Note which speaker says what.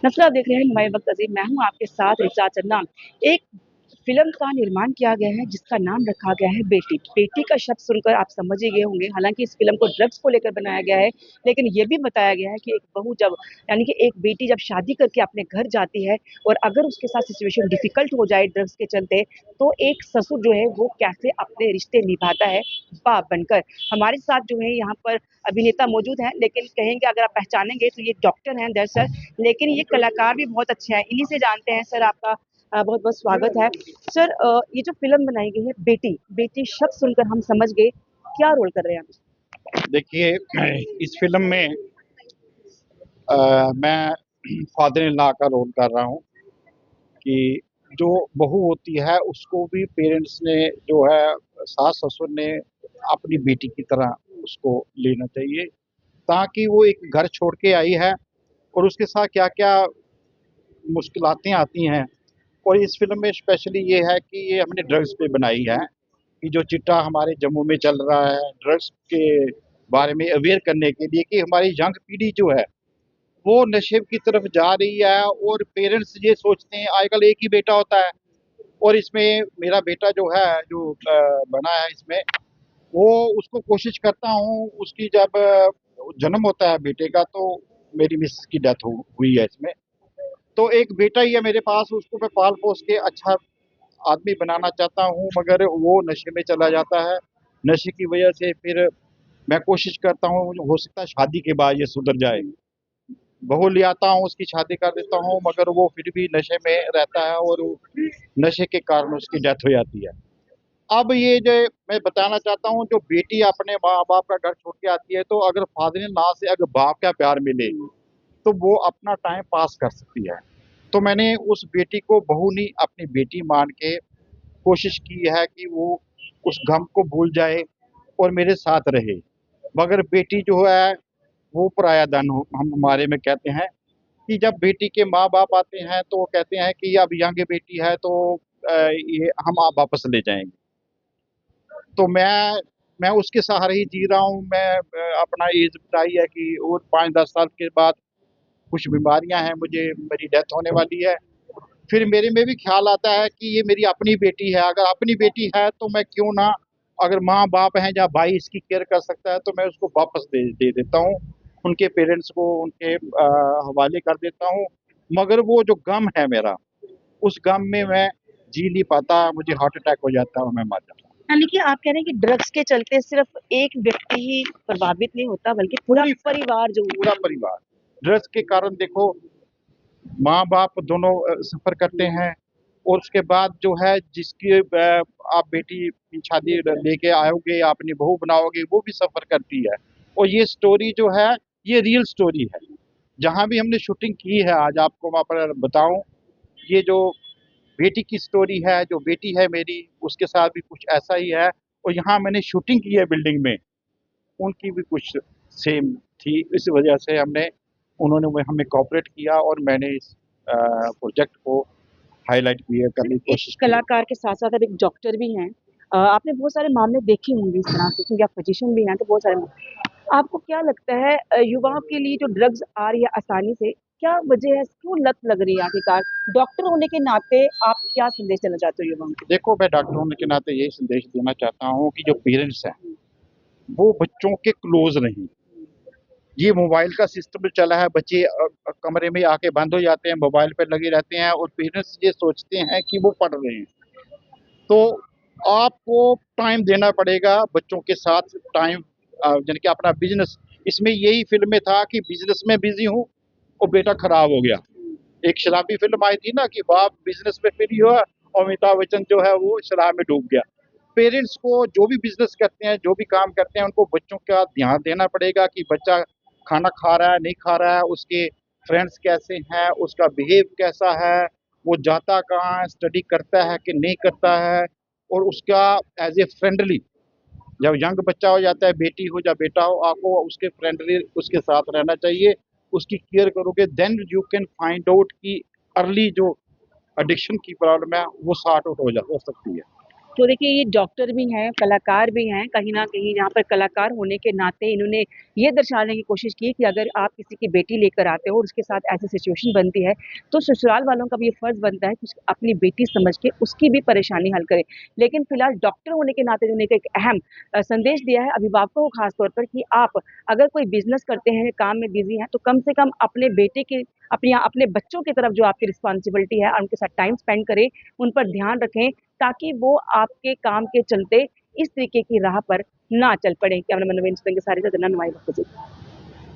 Speaker 1: नसर आप देख रहे हैं हुमायूं वक्त अजीम, मैं हूँ आपके साथ रिचा चन्ना। एक फिल्म का निर्माण किया गया है जिसका नाम रखा गया है बेटी। बेटी का शब्द सुनकर आप समझ ही गए होंगे, हालांकि इस फिल्म को ड्रग्स को लेकर बनाया गया है, लेकिन ये भी बताया गया है कि एक बहू जब यानी कि एक बेटी जब शादी करके अपने घर जाती है और अगर उसके साथ सिचुएशन डिफिकल्ट हो जाए ड्रग्स के चलते, तो एक ससुर जो है वो कैसे अपने रिश्ते निभाता है बाप बनकर। हमारे साथ जो है यहाँ पर अभिनेता मौजूद हैं, लेकिन कहेंगे अगर आप पहचानेंगे तो ये डॉक्टर हैं दरअसल, लेकिन ये कलाकार भी बहुत अच्छे हैं। इन्हीं से जानते हैं। सर आपका बहुत बहुत स्वागत है। सर ये जो फिल्म बनाई गई है बेटी, बेटी शब्द सुनकर हम समझ गए, क्या रोल कर रहे हैं आप?
Speaker 2: देखिए, इस फिल्म में मैं फादर इन लॉ का रोल कर रहा हूँ कि जो बहू होती है उसको भी पेरेंट्स ने जो है सास ससुर ने अपनी बेटी की तरह उसको लेना चाहिए, ताकि वो एक घर छोड़ के आई है और उसके साथ क्या क्या मुश्किलातें आती हैं। और इस फिल्म में स्पेशली ये है कि ये हमने ड्रग्स पे बनाई है कि जो चिट्टा हमारे जम्मू में चल रहा है ड्रग्स के बारे में अवेयर करने के लिए, कि हमारी यंग पीढ़ी जो है वो नशे की तरफ जा रही है। और पेरेंट्स ये सोचते हैं, आजकल एक ही बेटा होता है और इसमें मेरा बेटा जो है जो बना है इसमें, वो उसको कोशिश करता हूँ उसकी जब जन्म होता है बेटे का, तो मेरी मिसेस की डेथ हुई है इसमें। तो एक बेटा ही है मेरे पास, उसको मैं पाल पोस के अच्छा आदमी बनाना चाहता हूँ, मगर वो नशे में चला जाता है। नशे की वजह से फिर मैं कोशिश करता हूँ, हो सकता है शादी के बाद ये सुधर जाए। बहू ले आता हूँ, उसकी शादी कर देता हूँ, मगर वो फिर भी नशे में रहता है और नशे के कारण उसकी डेथ हो जाती है। अब ये जो मैं बताना चाहता हूँ, जो बेटी अपने माँ बाप का घर छोड़ के आती है, तो अगर फादर इन लॉ से अगर बाप का प्यार मिले तो वो अपना टाइम पास कर सकती है। तो मैंने उस बेटी को बहू नहीं अपनी बेटी मान के कोशिश की है कि वो उस गम को भूल जाए और मेरे साथ रहे। मगर बेटी जो है वो पराया धन हम हमारे में कहते हैं कि जब बेटी के माँ बाप आते हैं तो वो कहते हैं कि अब यंग बेटी है तो ये हम आप वापस ले जाएंगे। तो मैं उसके सहारे ही जी रहा हूँ। मैं अपना एज बताई है कि और 5-10 साल के बाद कुछ बीमारियां हैं, मुझे मेरी डेथ होने वाली है। फिर मेरे में भी ख्याल आता है कि ये मेरी अपनी बेटी है, अगर अपनी बेटी है तो मैं क्यों ना, अगर माँ बाप हैं या भाई इसकी केयर कर सकता है तो मैं उसको वापस दे देता हूँ, उनके पेरेंट्स को उनके हवाले कर देता हूँ। मगर वो जो गम है मेरा, उस गम में मैं जी नहीं पाता, मुझे हार्ट अटैक हो जाता है और मैं मर जाता हूँ।
Speaker 1: यानी कि आप कह रहे हैं कि ड्रग्स के चलते सिर्फ एक व्यक्ति ही प्रभावित नहीं होता, बल्कि पूरा परिवार जो
Speaker 2: पूरा परिवार ड्रग्स के कारण, देखो, माँ बाप दोनों सफर करते हैं। और उसके बाद जो है जिसकी आप बेटी की शादी लेके आओगे, अपनी बहू बनाओगे, वो भी सफर करती है। और ये स्टोरी जो है ये रियल स्टोरी है। जहाँ भी हमने शूटिंग की है, आज आपको वहाँ पर बताऊं, ये जो बेटी की स्टोरी है, जो बेटी है मेरी, उसके साथ भी कुछ ऐसा ही है। और यहाँ मैंने शूटिंग की है बिल्डिंग में, उनकी भी कुछ सेम थी। इस वजह से हमने उन्होंने हमें कोऑपरेट किया और मैंने इस प्रोजेक्ट को हाईलाइट किया
Speaker 1: सिर्फ
Speaker 2: करने की
Speaker 1: एक
Speaker 2: कोशिश की है।
Speaker 1: कलाकार के साथ साथ आप एक डॉक्टर भी हैं। आपने बहुत सारे मामले देखे होंगे इस तरह से, क्योंकि आप फिजिशियन भी हैं, तो बहुत सारे। आपको क्या लगता है युवाओं के लिए जो ड्रग्स आ रही है आसानी से, क्या वजह है, क्यों लत लग रही है आखिरकार? डॉक्टर होने के नाते आप क्या संदेश देना चाहते हो युवाओं को?
Speaker 2: देखो, मैं डॉक्टर होने के नाते यही संदेश देना चाहता हूँ कि जो पेरेंट्स हैं वो बच्चों के क्लोज रहें। ये मोबाइल का सिस्टम जो चला है, बच्चे कमरे में आके बंद हो जाते हैं, मोबाइल पर लगे रहते हैं और पेरेंट्स ये सोचते हैं कि वो पढ़ रहे हैं। तो आपको टाइम देना पड़ेगा बच्चों के साथ, टाइम यानी कि अपना बिजनेस। इसमें यही फिल्म में था कि बिजनेस में बिजी हूँ और बेटा खराब हो गया। एक शराबी फिल्म आई थी ना कि बाप बिजनेस में फ्री हुआ और अमिताभ बच्चन जो है वो शराब में डूब गया। पेरेंट्स को जो भी बिजनेस करते हैं, जो भी काम करते हैं, उनको बच्चों का ध्यान देना पड़ेगा कि बच्चा खाना खा रहा है नहीं खा रहा है, उसके फ्रेंड्स कैसे हैं, उसका बिहेव कैसा है, वो जाता कहाँ है, स्टडी करता है कि नहीं करता है। और उसका एज ए फ्रेंडली, जब यंग बच्चा हो जाता है, बेटी हो या बेटा हो, आपको उसके फ्रेंडली उसके साथ रहना चाहिए। उसकी केयर करोगे then you can find out कि अर्ली जो एडिक्शन की प्रॉब्लम है वो सॉर्ट आउट हो सकती है।
Speaker 1: तो देखिए ये डॉक्टर भी हैं, कलाकार भी हैं, कहीं न कहीं यहाँ पर कलाकार होने के नाते इन्होंने ये दर्शाने की कोशिश की कि अगर आप किसी की बेटी लेकर आते हो और उसके साथ ऐसी सिचुएशन बनती है, तो ससुराल वालों का भी ये फ़र्ज़ बनता है कि अपनी बेटी समझ के उसकी भी परेशानी हल करें। लेकिन फिलहाल डॉक्टर होने के नाते उन्होंने एक अहम संदेश दिया है अभिभावकों को ख़ास तौर पर कि आप अगर कोई बिज़नेस करते हैं, काम में बिज़ी हैं, तो कम से कम अपने बेटे के अपने बच्चों की तरफ जो आपकी रिस्पॉन्सिबिलिटी है, उनके साथ टाइम स्पेंड करें, उन पर ध्यान रखें ताकि वो आपके काम के चलते इस तरीके की राह पर ना चल पड़े। कैमरामैन नवीन सिंह के साथ जनाब नुमाई बख्शी।